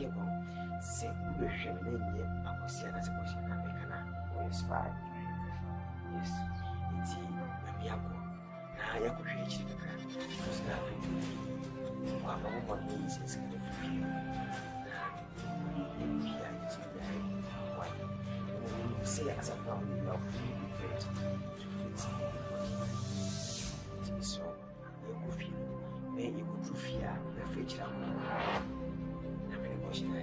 agyapong say we hwɛ me na nyɛ akwasi na se kwasi na me kana we spy yes iti me yakɔ na yakɔ hwɛ ekyir kakra because na kwa ba mo mo ni sense ka fi na ya iti ya why say as a now we love Ghpage so you go feel me you go to fear the future na me go shi na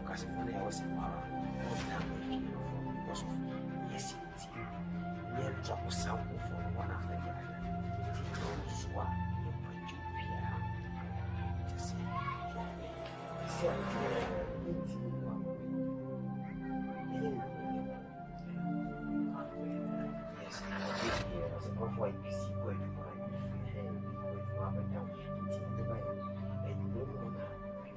because when I was in power na me feel because of yes it me drop sample for one after the other so what you put you fear just say before you see where you are, but now it's in the way, and you don't know that you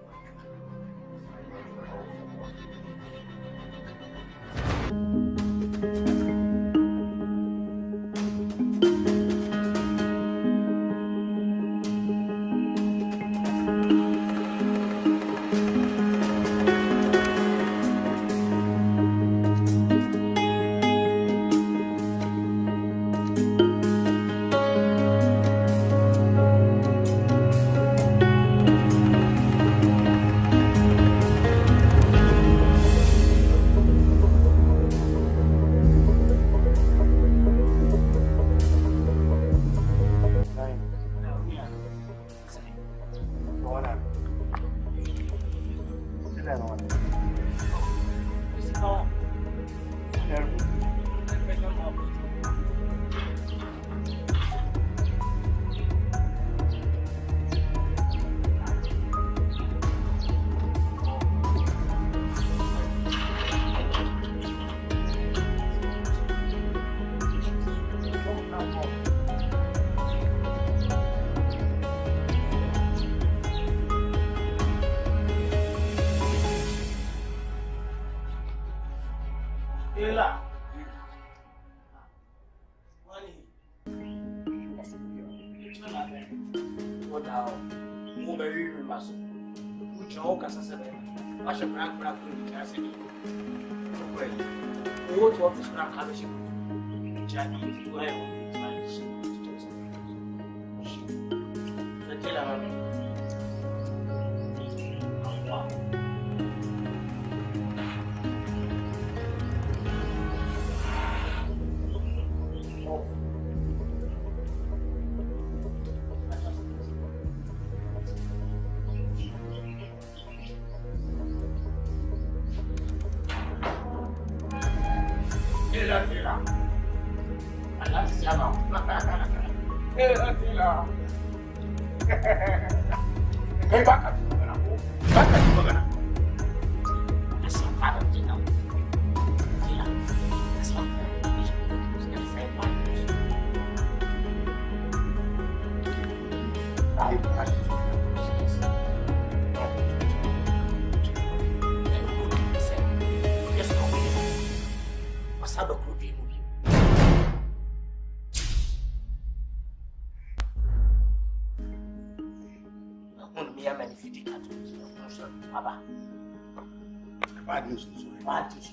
Bad news. Bad news.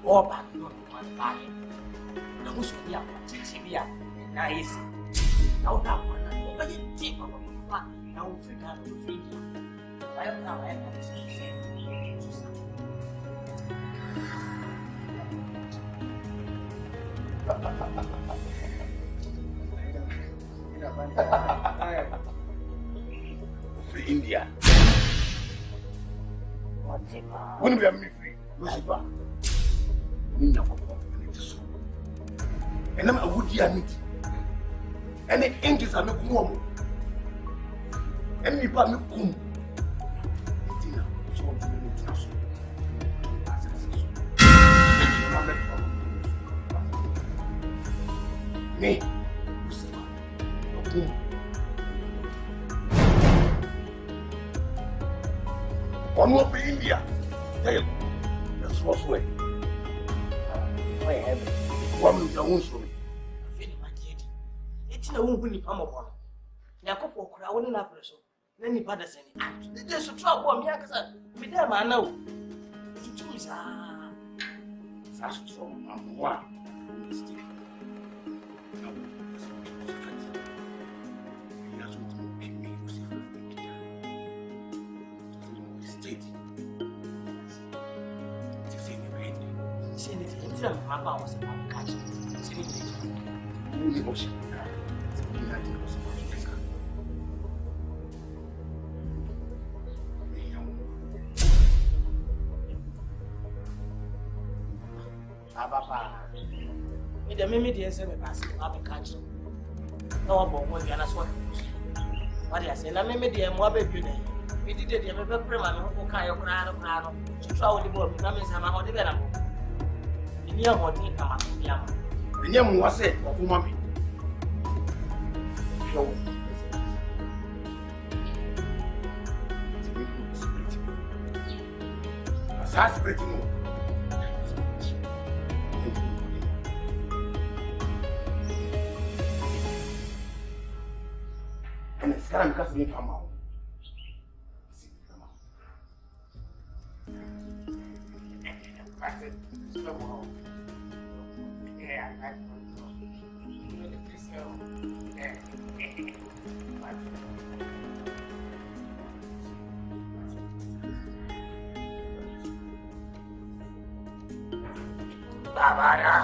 All bad news. Na musu ya kuchibia na hizi. Na utakuwa na ngoja tipa kwa na ufika na ufiki. Hayo na hayo Free India. Whatever. When we are free, Lucifer. Ninja Papa, and I'm a woody and it. And the angels are making home. And me, Papa, come. Me, Lucifer, your boom. One more for India. Tell you, that's what's way. I have one of the ones for me. It's in a wound when you come upon. Yakopo, I wouldn't have so. Let me pass any. There's a trouble. Me, I said, me there, man. Now, to choose. That's trouble. I'm one. My power was a catch. Really ocean. The mimi the answer me pass. I'm a catch. No one will be an aswad. What I say, I made the Moabe Buddha. We did it, you have a prima who can you crano to travel the board. Numbers have a hot development. Near what you come up with Yama. The name was it, Okuanii. That's pretty more. And it's kind of because we come out. Babara.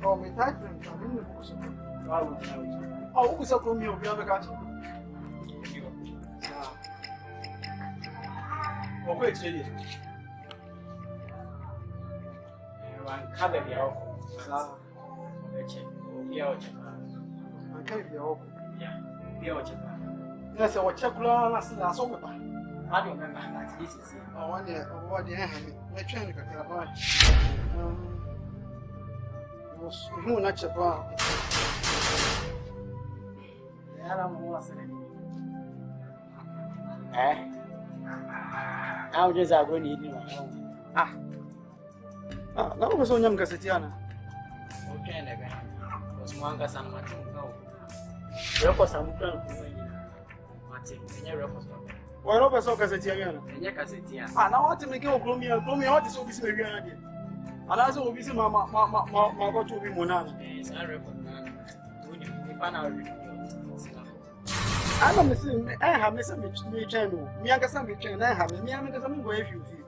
Oh, me type them. Oh, who is a coming of the other country? Okay, it's really. One color, yeah. Yes, I will check last over. I don't remember that. This is I wonder what the enemy. Let's try to get who not your bar. How does I go need you? That was on young Cassetiana. Okay, was one gas and Martin. No, Records are Martin, and your records. Well, over so Cassetiana. And your Cassetia. I now want to make you a gloomy and gloomy out is obviously again. And as always, Mamma got to be Monana. Yes, I record. We found out. I don't listen. I have missed me channel. Me, I guess I'm a channel. I have me. I'm going to go if you feel.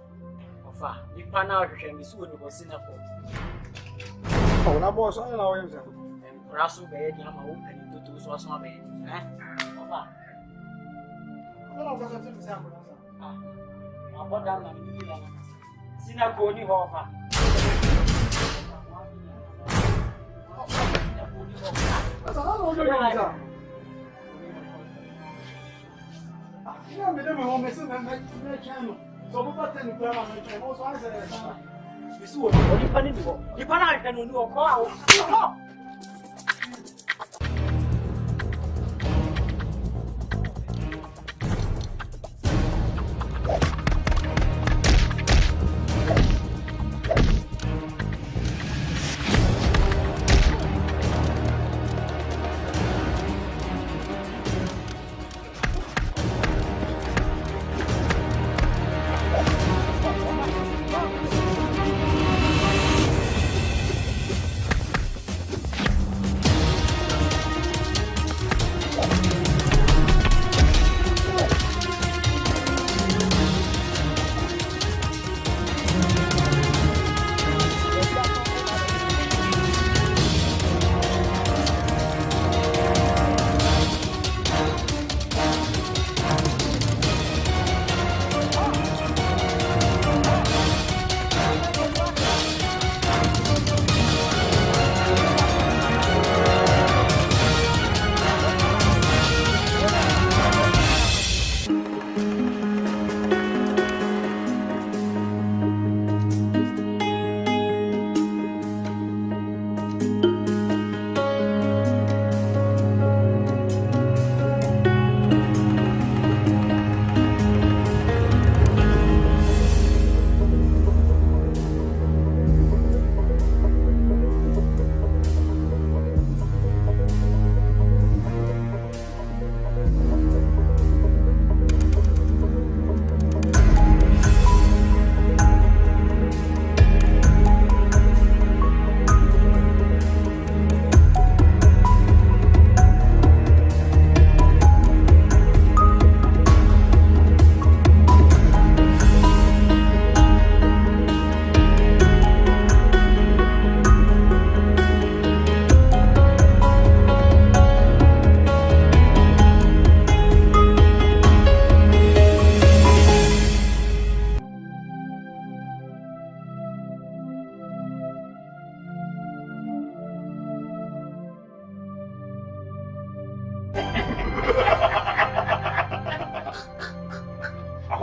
We found out you can be soon to go Singapore. Oh, that was all our answer. And Russell Bay, I'm open to do so small. Eh? Papa. No, I'm going to say, I'm not done. Singapore, you offer. That's another answer. I never home, I said, my channel. So, what the channel also answer. This is what you can do. You can do a call.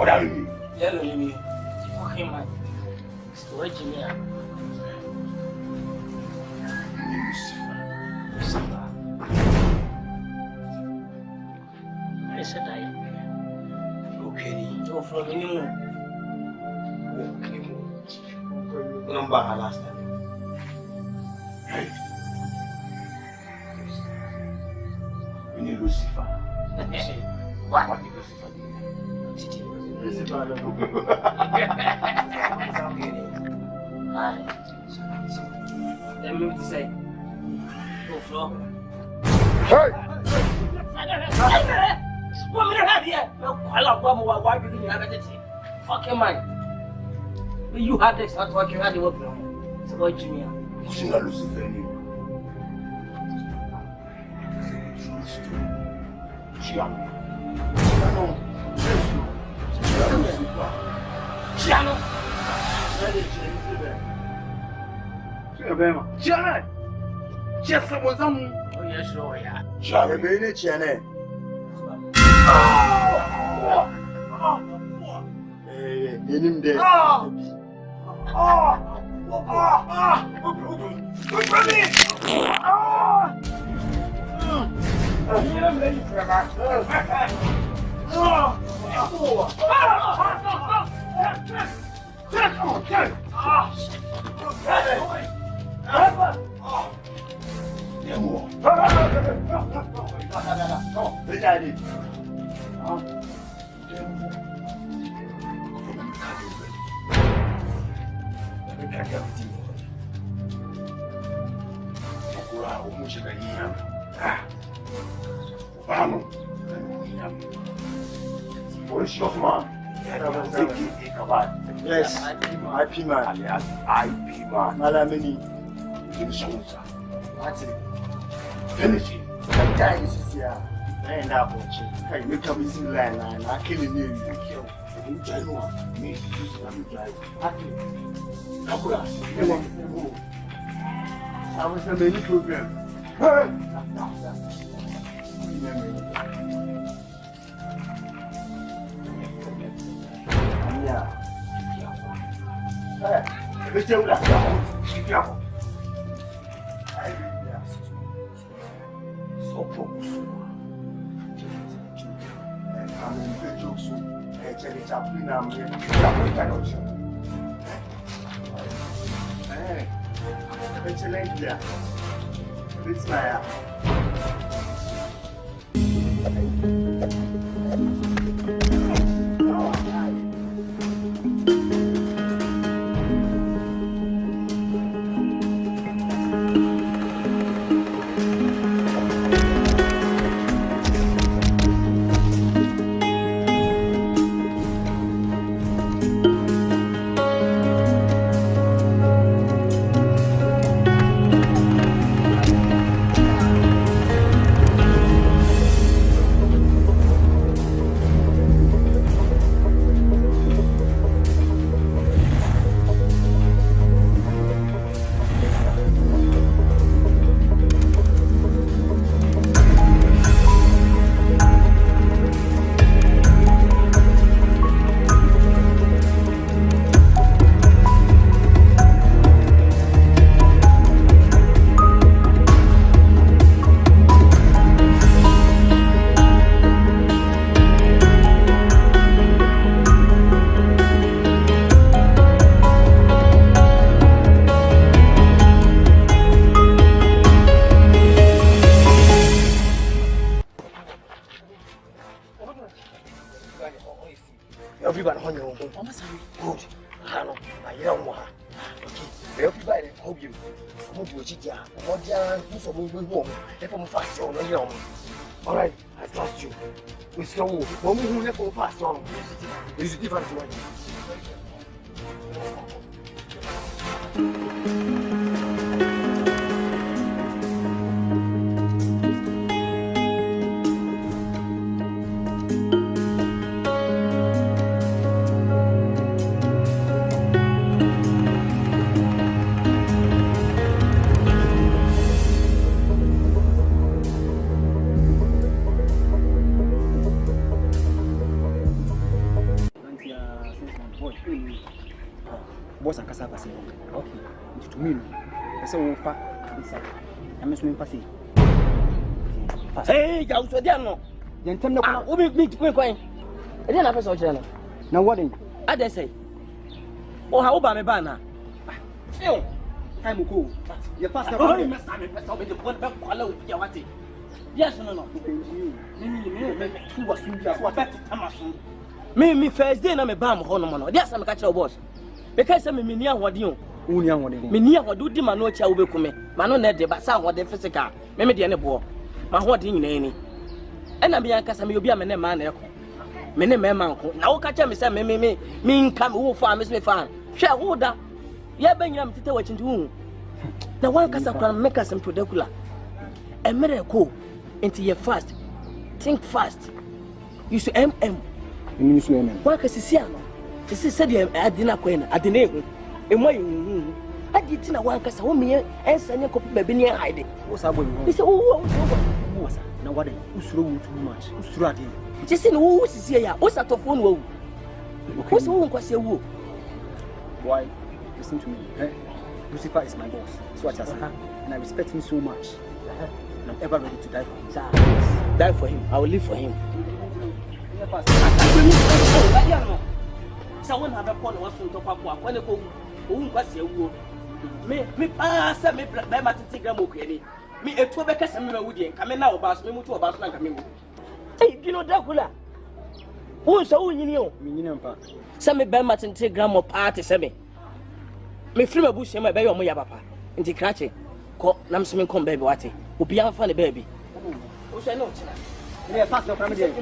What are you? Yellow, you fucking man. Where'd you mean? I said, okay, you're from anymore. Okay, number last time. Hey. We need Lucifer. What is Lucifer doing? Lucifer, I don't know. Let me say, go floor. Hey! What me have here? No, why do you have it? Fucking man. You had this, that's what you had to work on. So what you mean? Who's in Lucifer? Chiano. Chiano. Chiano. Just someone's on. Oh, yes, oh, yeah. Chiano. Chiano. Yenim de. Yes, IP man. IP man. Malamini. Finish it. That guy is here. I end up watching. Hey, you come in line and I kill you. You tell me, you drive. I was a many program. Yeah. Hey, let's do that. So focus. I'm in the jokes. Hey, check it out. Hey, excellent. Yeah. It's my Everybody on your own. Good. I know. I don't want. Okay. Everybody, hope you. Hope you cheat ya. What ya? Who's a moving home? If I'm fast on the young. All right. I trust you. We still move. When we move, let's fast on. This is different to boss and Cassava. Okay, to me, I say, oh, pa, I'm assuming passing. Hey, I was with them. Then tell me, what me to coin? I didn't have a social. Now, what in? I dare say. Oh, how about me banner? Time will go. Your pastor, oh, must have been with the one back. Yes, no. Me first day na me bam hono. Yes, I'm catch your boss. Because me near what you. Me near what do ma no cha wo bekume. Ma no na de ba sa what the physical. Me de ne bo. Ma ho de nyina ni. E na me yankasa me obi a me ne ma na ekọ. Me ne me ma nko. Na wo catch me say me nka me wo fa me se fa. Hwe wo da. Ya banyira me tete wa chintu hu. Na wan kasa kwa make us to dekula. E mere ko. Into your fast, think fast. You should MM. You should MM. What can you see? This is said I didn't queen. I didn't. And why you? I did not want us home here and send your copy baby near hiding. What's up? He said, oh, now what? Who's through too much? Who's through it? Just in who is here? What's that of one? What's the one? What's your woo? Why? Listen to me. Lucifer is my boss. That's what I said. And I respect him so much. I'm ever ready to die for him. Die for him. I will live for him. So when have a phone was to talk when go was you me pass me by gram okay. Me a 2 because I'm coming now about me to about coming. Hey, you know Dracula. Who's so you know? Some me by Martin gram of party semi. Me free a bush in my baby or my papa. In the cratching. Nam swimming come baby what will be funny baby. Who's I know? Yeah, pass your family.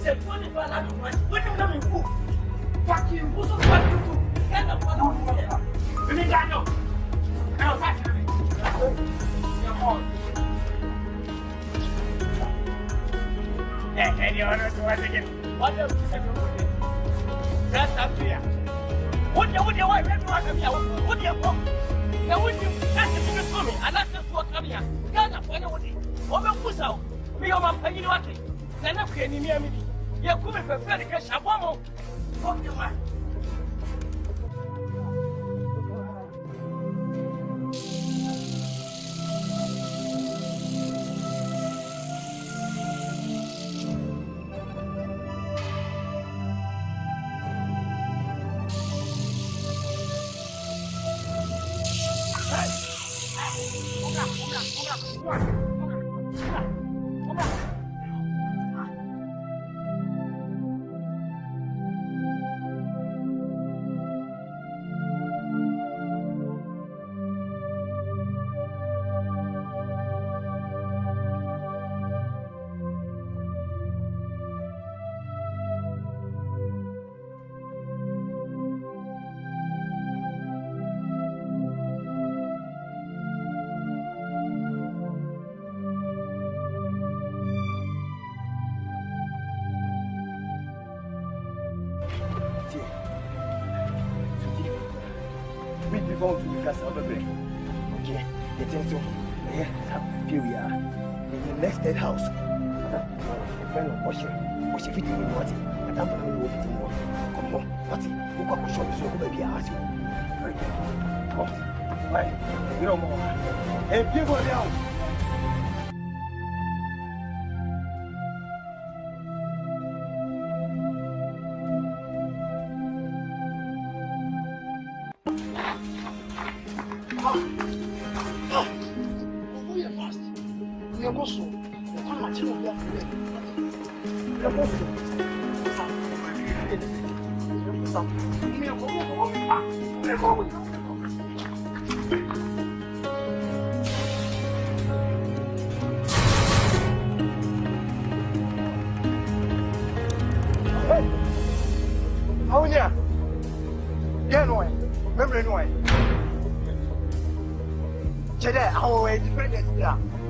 Say, what if I not do? What if I'm cool? Fuck you. Who's so fuck you too? Get the fuck out of here. You mean that no? I don't touch me. Come on. Hey, you want to do it again? What the fuck are you doing? That's up here. What do you want? What do you want? Now, what do you that's the biggest for me? And that's just what I'm here. Ghana, when I want it. What about Pusa? Me or my penny what it? Then I'm getting near me. You're coming for Freddy Cash. I want fuck your man. Okay, the thing so here we are in the next dead house. Friend of wash it in what? I don't know what it was. Come on, what? You got to show me so baby ask you. Very good. Oh, right. You know more. Hey, people down.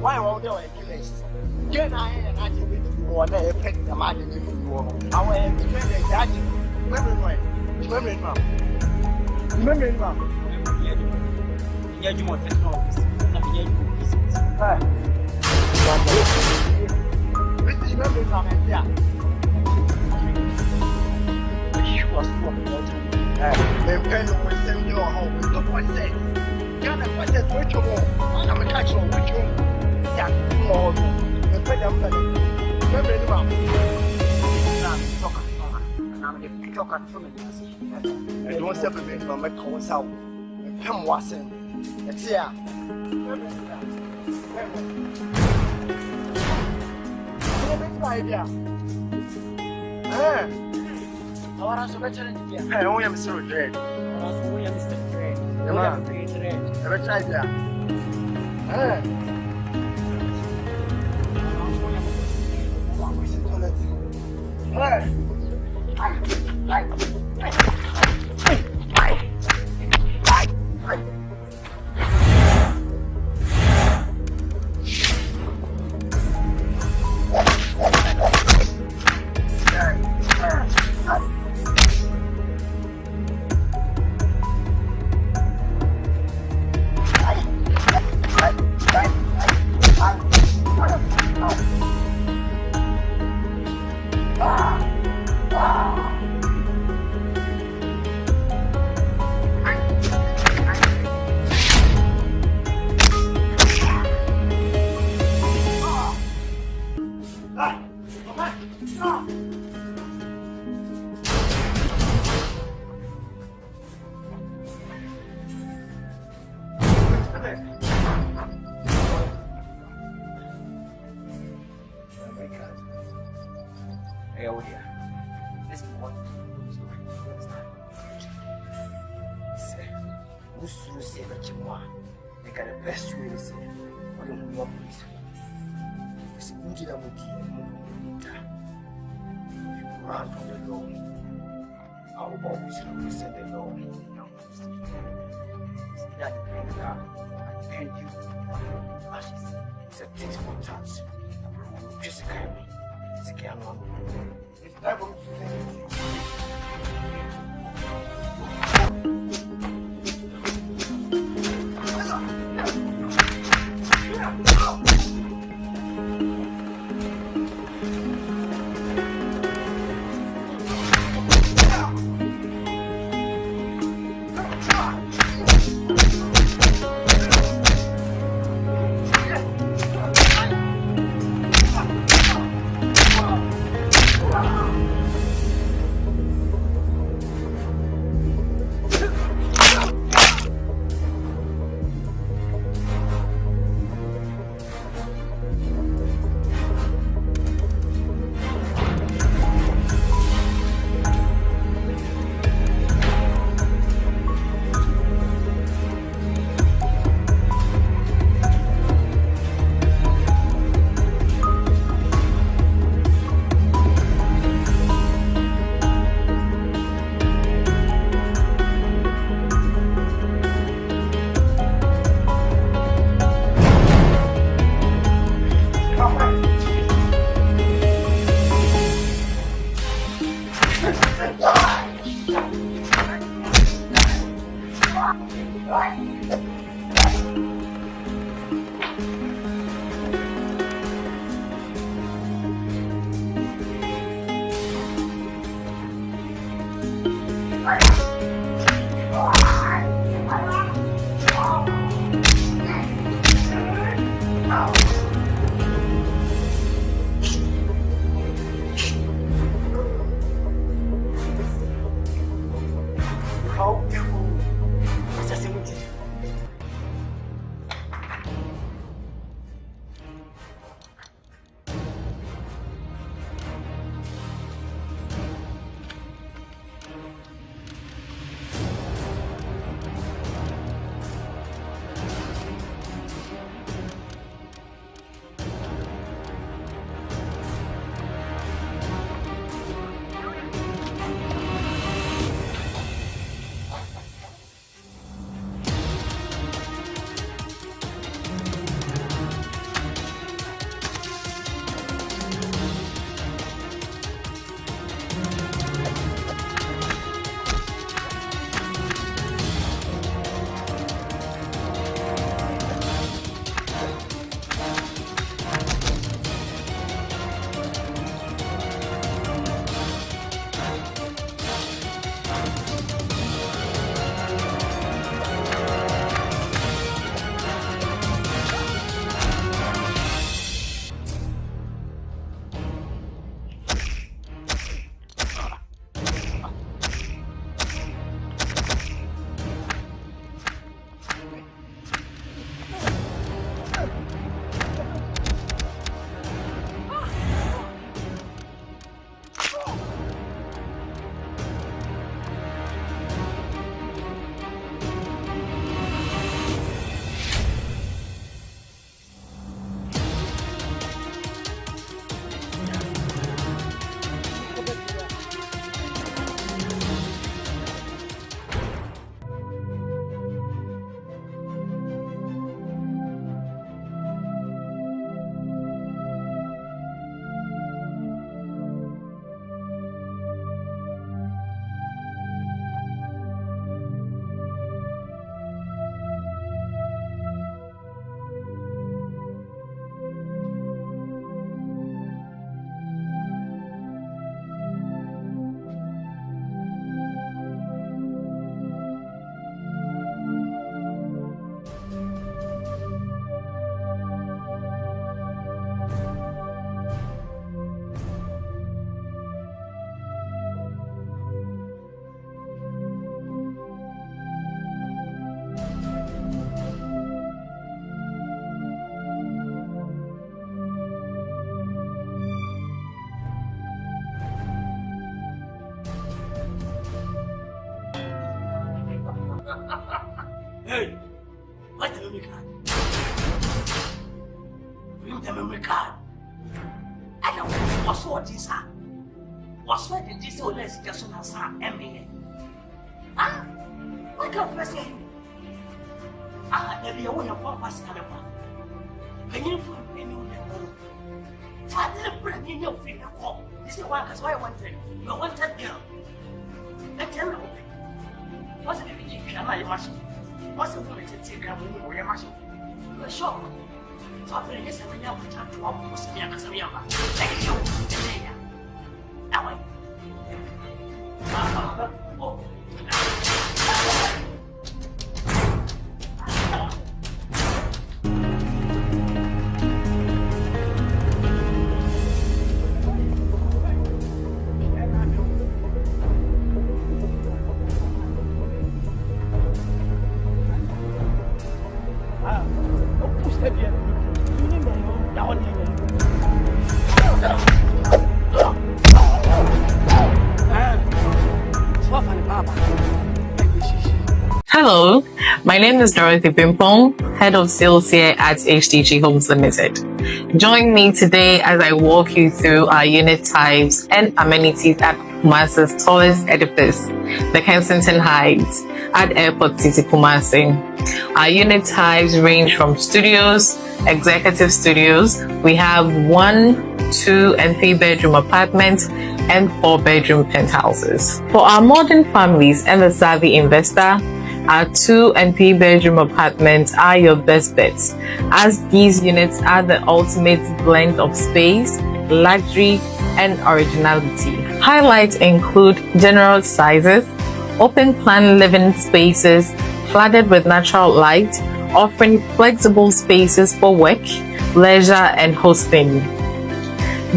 Why won't you kill Get I and I will be more than a pet the man in the world. Our independent judge. Remember, You want to know this? I don't separate from my counsel. Come wasn't. It's here. I am so dread. Never tried that. As for the law, I will always represent the law. That I thank you. Ashes. It's a tit for tat. Just a kind of it's a kind of it's time for me to thank you. Hey, what's the memory card? Bring the memory card. I don't want to this, sir. What's why did this old lady just on us? Ah, what kind of person are you? Ah, there be a way of one person. Can you find any of them? Father, bring in your finger. This is why I wanted. You wanted girl. I tell you. What's the baby? Am I a machine? What's the woman to take a woman or a machine? You're sure. So I'm going to say, when you're trying to almost be a Casamia. Thank you. That way. Hello, my name is Ampong, Head of Sales here at HDG Homes Limited. Join me today as I walk you through our unit types and amenities at Kumasi's tallest edifice, the Kensington Heights at Airport City, Kumasi. Our unit types range from studios, executive studios. We have 1, 2, and 3 bedroom apartments and 4 bedroom penthouses. For our modern families and the savvy investor, our 2 and 3 bedroom apartments are your best bets, as these units are the ultimate blend of space, luxury, and originality. Highlights include generous sizes, open plan living spaces flooded with natural light, offering flexible spaces for work, leisure, and hosting.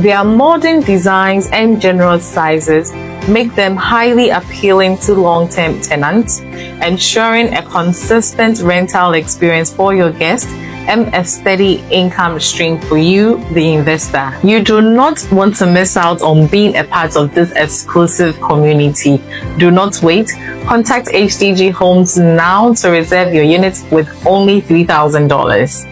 Their modern designs and generous sizes make them highly appealing to long-term tenants, ensuring a consistent rental experience for your guests and a steady income stream for you, the investor. You do not want to miss out on being a part of this exclusive community. Do not wait. Contact HDG Homes now to reserve your unit with only $3,000.